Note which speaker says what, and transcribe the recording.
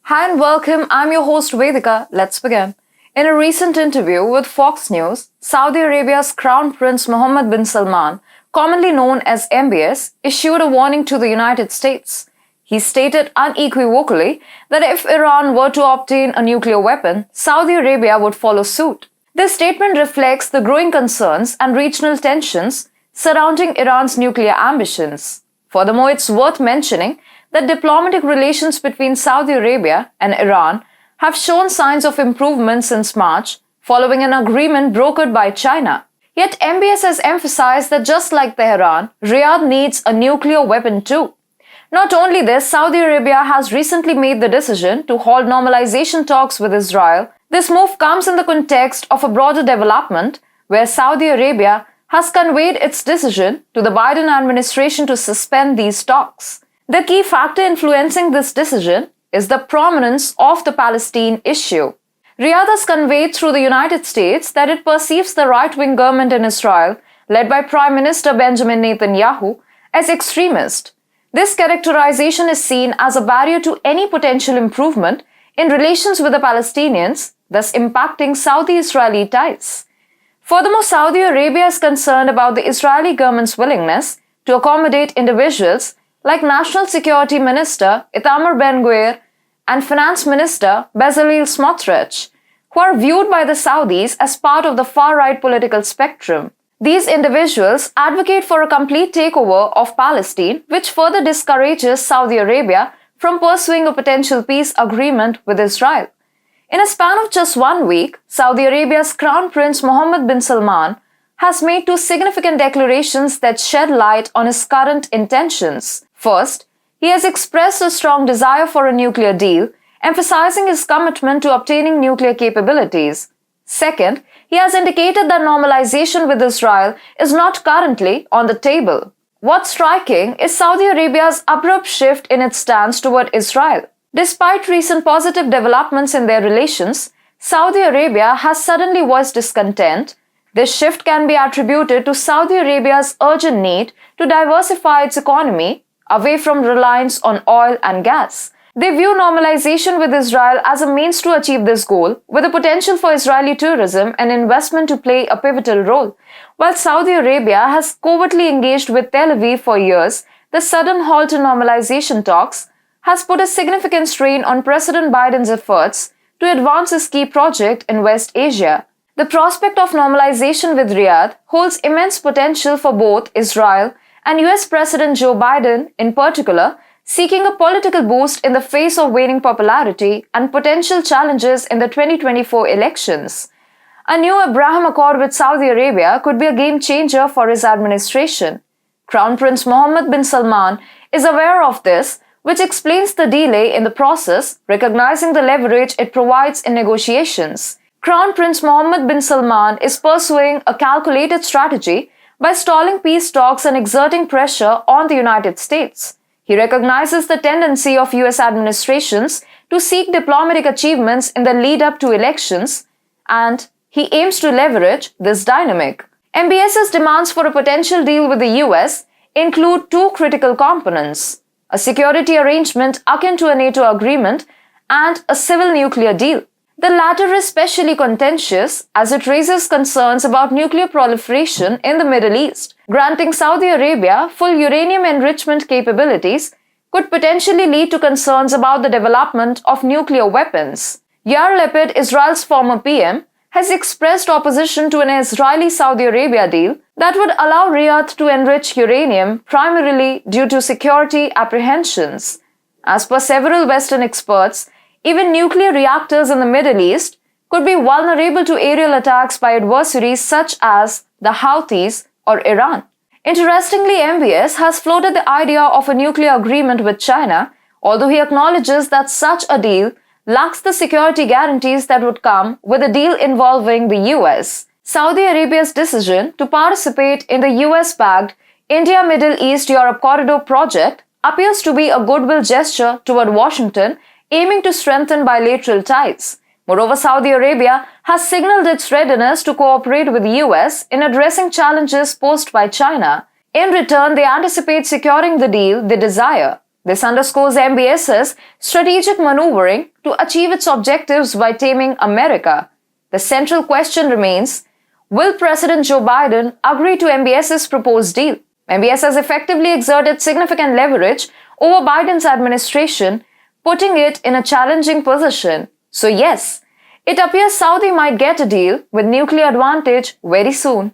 Speaker 1: Hi and welcome. I'm your host Vedika. Let's begin. In a recent interview with Fox News, Saudi Arabia's Crown Prince Mohammed bin Salman, commonly known as MBS, issued a warning to the United States. He stated unequivocally that if Iran were to obtain a nuclear weapon, Saudi Arabia would follow suit. This statement reflects the growing concerns and regional tensions surrounding Iran's nuclear ambitions. Furthermore, it's worth mentioning that diplomatic relations between Saudi Arabia and Iran have shown signs of improvement since March, following an agreement brokered by China. Yet MBS has emphasized that just like Tehran, Riyadh needs a nuclear weapon too. Not only this, Saudi Arabia has recently made the decision to halt normalization talks with Israel. This move comes in the context of a broader development where Saudi Arabia has conveyed its decision to the Biden administration to suspend these talks. The key factor influencing this decision is the prominence of the Palestine issue. Riyadh has conveyed through the United States that it perceives the right-wing government in Israel, led by Prime Minister Benjamin Netanyahu, as extremist. This characterization is seen as a barrier to any potential improvement in relations with the Palestinians, thus impacting Saudi-Israeli ties. Furthermore, Saudi Arabia is concerned about the Israeli government's willingness to accommodate individuals like National Security Minister Itamar Ben-Gvir and Finance Minister Bezalel Smotrich, who are viewed by the Saudis as part of the far-right political spectrum. These individuals advocate for a complete takeover of Palestine, which further discourages Saudi Arabia from pursuing a potential peace agreement with Israel. In a span of just 1 week, Saudi Arabia's Crown Prince Mohammed bin Salman has made two significant declarations that shed light on his current intentions. First, he has expressed a strong desire for a nuclear deal, emphasizing his commitment to obtaining nuclear capabilities. Second, he has indicated that normalization with Israel is not currently on the table. What's striking is Saudi Arabia's abrupt shift in its stance toward Israel. Despite recent positive developments in their relations, Saudi Arabia has suddenly voiced discontent. This shift can be attributed to Saudi Arabia's urgent need to diversify its economy away from reliance on oil and gas. They view normalization with Israel as a means to achieve this goal, with the potential for Israeli tourism and investment to play a pivotal role. While Saudi Arabia has covertly engaged with Tel Aviv for years, the sudden halt in normalization talks has put a significant strain on President Biden's efforts to advance his key project in West Asia. The prospect of normalization with Riyadh holds immense potential for both Israel and US President Joe Biden in particular, seeking a political boost in the face of waning popularity and potential challenges in the 2024 elections. A new Abraham Accord with Saudi Arabia could be a game changer for his administration. Crown Prince Mohammed bin Salman is aware of this, which explains the delay in the process, recognizing the leverage it provides in negotiations. Crown Prince Mohammed bin Salman is pursuing a calculated strategy by stalling peace talks and exerting pressure on the United States. He recognizes the tendency of US administrations to seek diplomatic achievements in the lead-up to elections, and he aims to leverage this dynamic. MBS's demands for a potential deal with the US include two critical components: a security arrangement akin to a NATO agreement and a civil nuclear deal. The latter is especially contentious as it raises concerns about nuclear proliferation in the Middle East. Granting Saudi Arabia full uranium enrichment capabilities could potentially lead to concerns about the development of nuclear weapons. Yair Lapid, Israel's former PM, has expressed opposition to an Israeli-Saudi Arabia deal that would allow Riyadh to enrich uranium primarily due to security apprehensions. As per several Western experts, even nuclear reactors in the Middle East could be vulnerable to aerial attacks by adversaries such as the Houthis or Iran. Interestingly, MBS has floated the idea of a nuclear agreement with China, although he acknowledges that such a deal lacks the security guarantees that would come with a deal involving the US. Saudi Arabia's decision to participate in the US-backed India-Middle East-Europe Corridor project appears to be a goodwill gesture toward Washington, aiming to strengthen bilateral ties. Moreover, Saudi Arabia has signaled its readiness to cooperate with the US in addressing challenges posed by China. In return, they anticipate securing the deal they desire. This underscores MBS's strategic maneuvering to achieve its objectives by taming America. The central question remains, will President Joe Biden agree to MBS's proposed deal? MBS has effectively exerted significant leverage over Biden's administration, putting it in a challenging position. So yes, it appears Saudi might get a deal with nuclear advantage very soon.